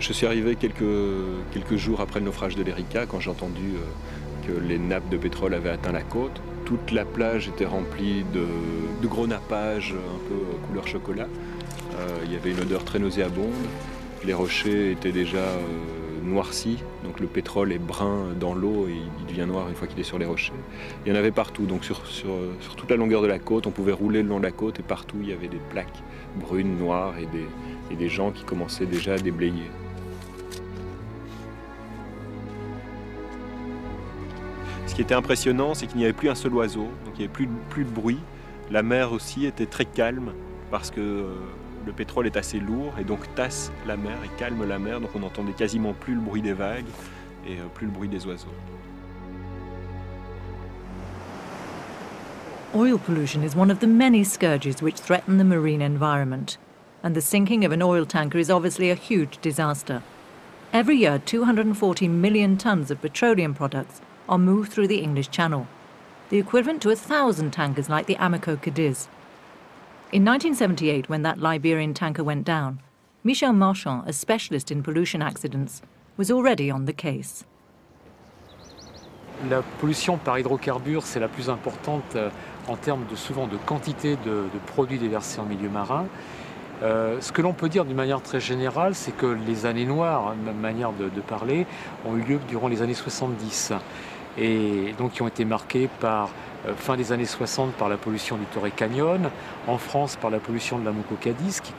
Je suis arrivé quelques jours après le naufrage de l'Erika, quand j'ai entendu que les nappes de pétrole avaient atteint la côte. Toute la plage était remplie de gros nappages un peu couleur chocolat. Il y avait une odeur très nauséabonde. Les rochers étaient déjà noircis, donc le pétrole est brun dans l'eau et il devient noir une fois qu'il est sur les rochers. Il y en avait partout, donc sur toute la longueur de la côte, on pouvait rouler le long de la côte et partout il y avait des plaques brunes, noires et des gens qui commençaient déjà à déblayer. Ce qui était impressionnant, c'est qu'il n'y avait plus un seul oiseau, donc il n'y avait plus de bruit. La mer aussi était très calme parce que le pétrole est assez lourd et donc tasse la mer et calme la mer, donc on n'entendait quasiment plus le bruit des vagues et plus le bruit des oiseaux. Oil pollution is one of the many scourges which threaten the marine environment, and the sinking of an oil tanker is obviously a huge disaster. Every year, 240 million tons of petroleum products are moved through the English Channel, the equivalent to 1,000 tankers like the Amoco Cadiz. In 1978, when that Liberian tanker went down, Michel Marchand, a specialist in pollution accidents, was already on the case. La pollution par hydrocarbures, c'est la plus importante en termes souvent de quantité de produits déversés en milieu marin. Ce que l'on peut dire d'une manière très générale, c'est que les années noires, ma manière de parler, ont eu lieu durant les années 70 et donc qui ont été marquées par fin des années 60 par la pollution du Torrey Canyon, en France par la pollution de l'Amoco Cadiz qui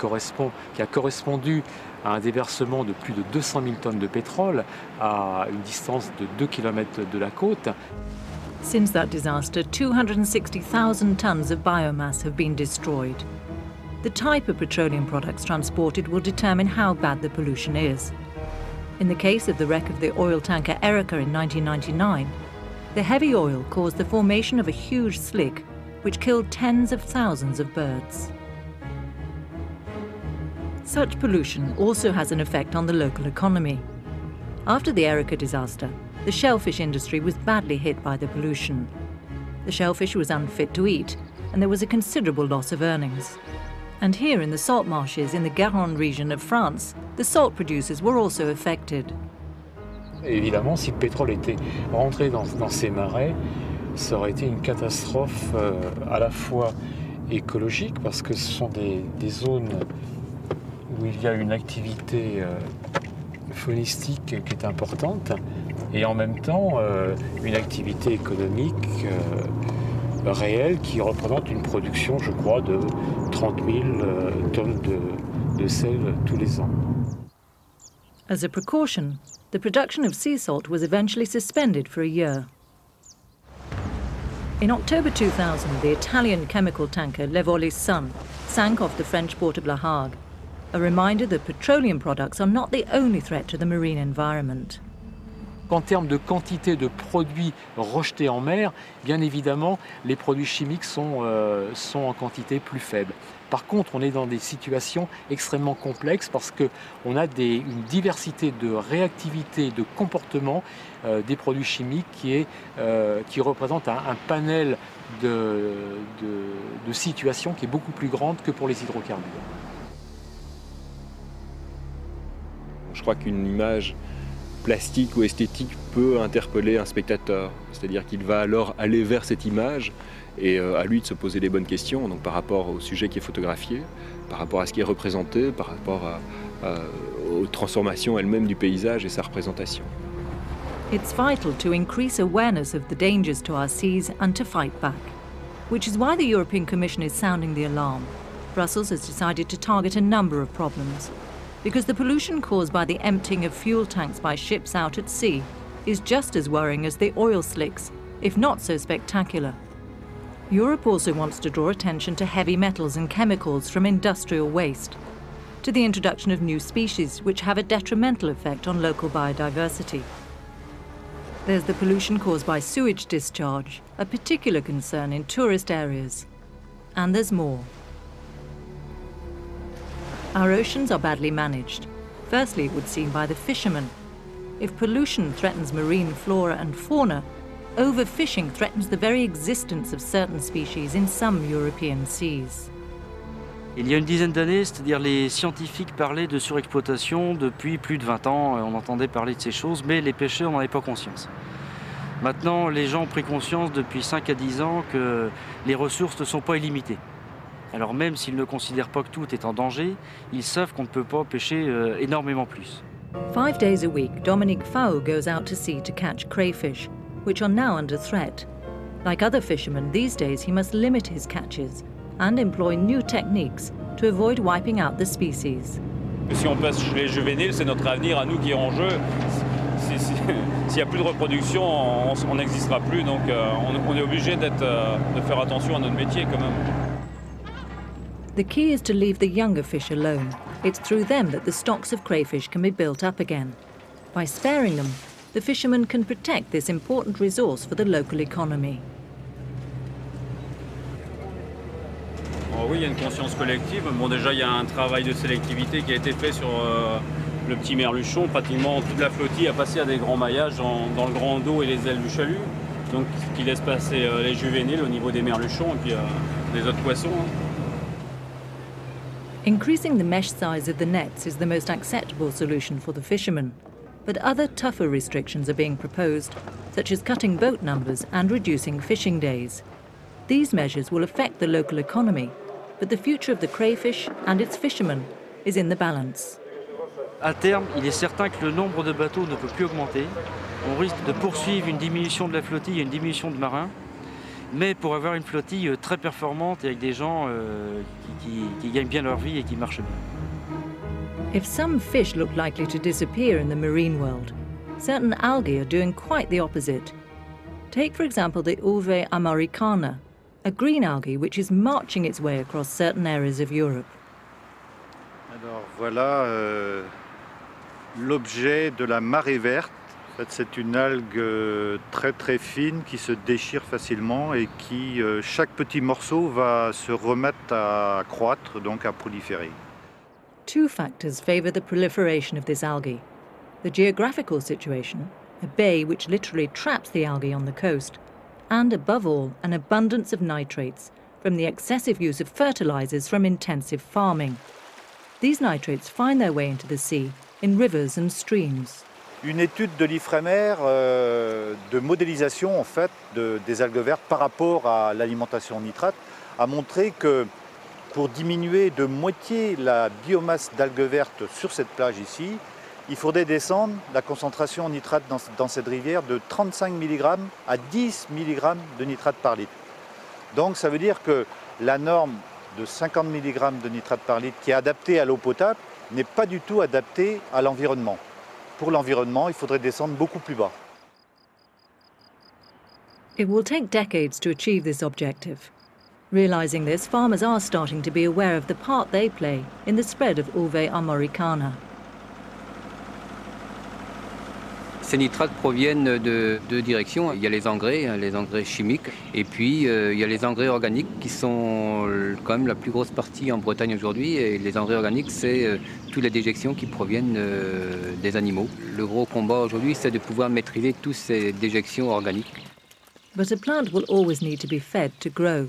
a correspondu à un déversement de plus de 200 000 tonnes de pétrole à une distance de 2 km de la côte. Since that disaster, 260,000 tons of biomass have been destroyed. The type of petroleum products transported will determine how bad the pollution is. In the case of the wreck of the oil tanker Erika in 1999, the heavy oil caused the formation of a huge slick, which killed tens of thousands of birds. Such pollution also has an effect on the local economy. After the Erika disaster, the shellfish industry was badly hit by the pollution. The shellfish was unfit to eat, and there was a considerable loss of earnings. And here in the salt marshes in the Garonne region of France, the salt producers were also affected. Évidemment, si le pétrole était rentré dans ces marais, ça aurait été une catastrophe à la fois écologique, parce que ce sont des zones où il y a une activité faunistique qui est importante, et en même temps une activité économique réelle qui représente une production, je crois, de 30 000 tonnes de sel tous les ans. As a precaution, the production of sea salt was eventually suspended for a year. In October 2000, the Italian chemical tanker Levolis Sun sank off the French port of La Hague, a reminder that petroleum products are not the only threat to the marine environment. En termes de quantité de produits rejetés en mer, bien évidemment, les produits chimiques sont en quantité plus faible. Par contre, on est dans des situations extrêmement complexes parce qu'on a une diversité de réactivité, de comportement des produits chimiques qui représente un panel de situations qui est beaucoup plus grande que pour les hydrocarbures. Je crois qu'une image plastique ou esthétique peut interpeller un spectateur. C'est-à-dire qu'il va alors aller vers cette image et à lui de se poser les bonnes questions, donc par rapport au sujet qui est photographié, par rapport à ce qui est représenté, par rapport aux transformations elles-mêmes du paysage et sa représentation. It's vital to increase awareness of the dangers to our seas and to fight back, which is why the European Commission is sounding the alarm. Brussels has decided to target a number of problems, because the pollution caused by the emptying of fuel tanks by ships out at sea is just as worrying as the oil slicks, if not so spectacular. Europe also wants to draw attention to heavy metals and chemicals from industrial waste, to the introduction of new species which have a detrimental effect on local biodiversity. There's the pollution caused by sewage discharge, a particular concern in tourist areas. And there's more. Our oceans are badly managed. Firstly, it would seem by the fishermen. If pollution threatens marine flora and fauna, overfishing threatens the very existence of certain species in some European seas. Il y a une dizaine d'années, c'est-à-dire les scientifiques parlaient de surexploitation depuis plus de 20 ans. On entendait parler de ces choses, mais les pêcheurs n'en avaient pas conscience. Maintenant, les gens ont pris conscience depuis 5 à 10 ans que les ressources ne sont pas illimitées. Alors même s'ils ne considèrent pas que tout est en danger, ils savent qu'on ne peut pas pêcher énormément plus. 5 days a week, Dominique Fau goes out to sea to catch crayfish, which are now under threat. Like other fishermen, these days he must limit his catches and employ new techniques to avoid wiping out the species. Si on pêche les juvéniles, c'est notre avenir à nous qui est en jeu. S'il n'y a plus de reproduction, on n'existera plus, donc on est obligé de faire attention à notre métier quand même. The key is to leave the younger fish alone. It's through them that the stocks of crayfish can be built up again. By sparing them, the fishermen can protect this important resource for the local economy. Oh oui, il y a une conscience collective. Bon, déjà, il y a un travail de sélectivité qui a été fait sur le petit merluchon. Pratiquement toute la flottille a passé à des grands maillages dans le grand dos et les ailes du chalut. Donc, ce qui laisse passer les juvéniles au niveau des merluchons et puis des autres poissons. Increasing the mesh size of the nets is the most acceptable solution for the fishermen, but other tougher restrictions are being proposed, such as cutting boat numbers and reducing fishing days. These measures will affect the local economy, but the future of the crayfish and its fishermen is in the balance. À terme, il est certain que le nombre de bateaux ne peut plus augmenter. On risque de poursuivre une diminution de la flottille et une diminution de marins, mais pour avoir une flottille très performante et avec des gens qui gagnent bien leur vie et qui marchent bien. If some fish look likely to disappear in the marine world, certain algae are doing quite the opposite. Take, for example, the Ulvae americana, a green algae which is marching its way across certain areas of Europe. Alors voilà l'objet de la marée verte. En fait, c'est une algue très très fine qui se déchire facilement et qui, chaque petit morceau va se remettre à croître, donc à proliférer. Two factors favour the proliferation of this algae. The geographical situation, a bay which literally traps the algae on the coast, and above all, an abundance of nitrates from the excessive use of fertilisers from intensive farming. These nitrates find their way into the sea in rivers and streams. Une étude de l'Ifremer de modélisation en fait, des algues vertes par rapport à l'alimentation en nitrate a montré que pour diminuer de moitié la biomasse d'algues vertes sur cette plage ici, il faudrait descendre la concentration en nitrate dans cette rivière de 35 mg à 10 mg de nitrate par litre. Donc ça veut dire que la norme de 50 mg de nitrate par litre qui est adaptée à l'eau potable n'est pas du tout adaptée à l'environnement. Pour l'environnement, il faudrait descendre beaucoup plus bas. It will take decades to achieve this objective. Realising this, farmers are starting to be aware of the part they play in the spread of Ulvae americana. Ces nitrates proviennent de deux directions. Il y a les engrais chimiques, et puis il y a les engrais organiques qui sont quand même la plus grosse partie en Bretagne aujourd'hui. Et les engrais organiques, c'est toutes les déjections qui proviennent des animaux. Le gros combat aujourd'hui, c'est de pouvoir maîtriser toutes ces déjections organiques. But a plant will always need to be fed to grow.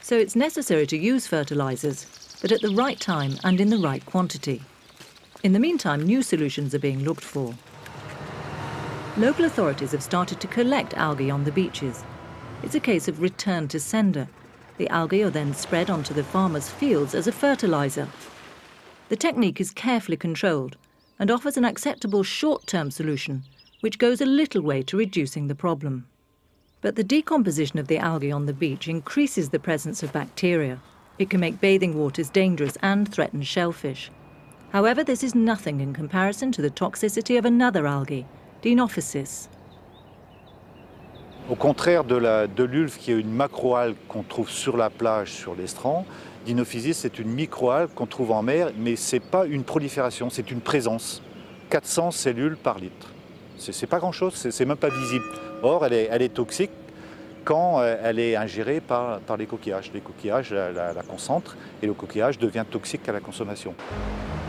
So it's necessary to use fertilisers, but at the right time and in the right quantity. In the meantime, new solutions are being looked for. Local authorities have started to collect algae on the beaches. It's a case of return to sender. The algae are then spread onto the farmers' fields as a fertiliser. The technique is carefully controlled and offers an acceptable short-term solution, which goes a little way to reducing the problem. But the decomposition of the algae on the beach increases the presence of bacteria. It can make bathing waters dangerous and threaten shellfish. However, this is nothing in comparison to the toxicity of another algae, Dinophysis. Au contraire de l'ulve qui est une macroalgue qu'on trouve sur la plage, sur l'estran, Dinophysis c'est une microalgue qu'on trouve en mer, mais ce n'est pas une prolifération, c'est une présence. 400 cellules par litre. C'est pas grand-chose, c'est même pas visible. Or, elle est toxique quand elle est ingérée par les coquillages. Les coquillages la concentrent et le coquillage devient toxique à la consommation.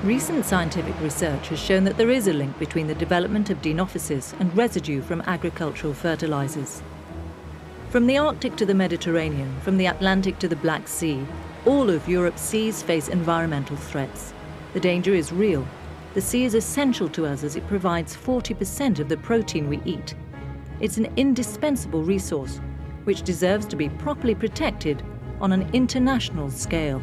Recent scientific research has shown that there is a link between the development of Dinophysis and residue from agricultural fertilisers. From the Arctic to the Mediterranean, from the Atlantic to the Black Sea, All of Europe's seas face environmental threats. The danger is real. The sea is essential to us as it provides 40% of the protein we eat. It's an indispensable resource, which deserves to be properly protected on an international scale.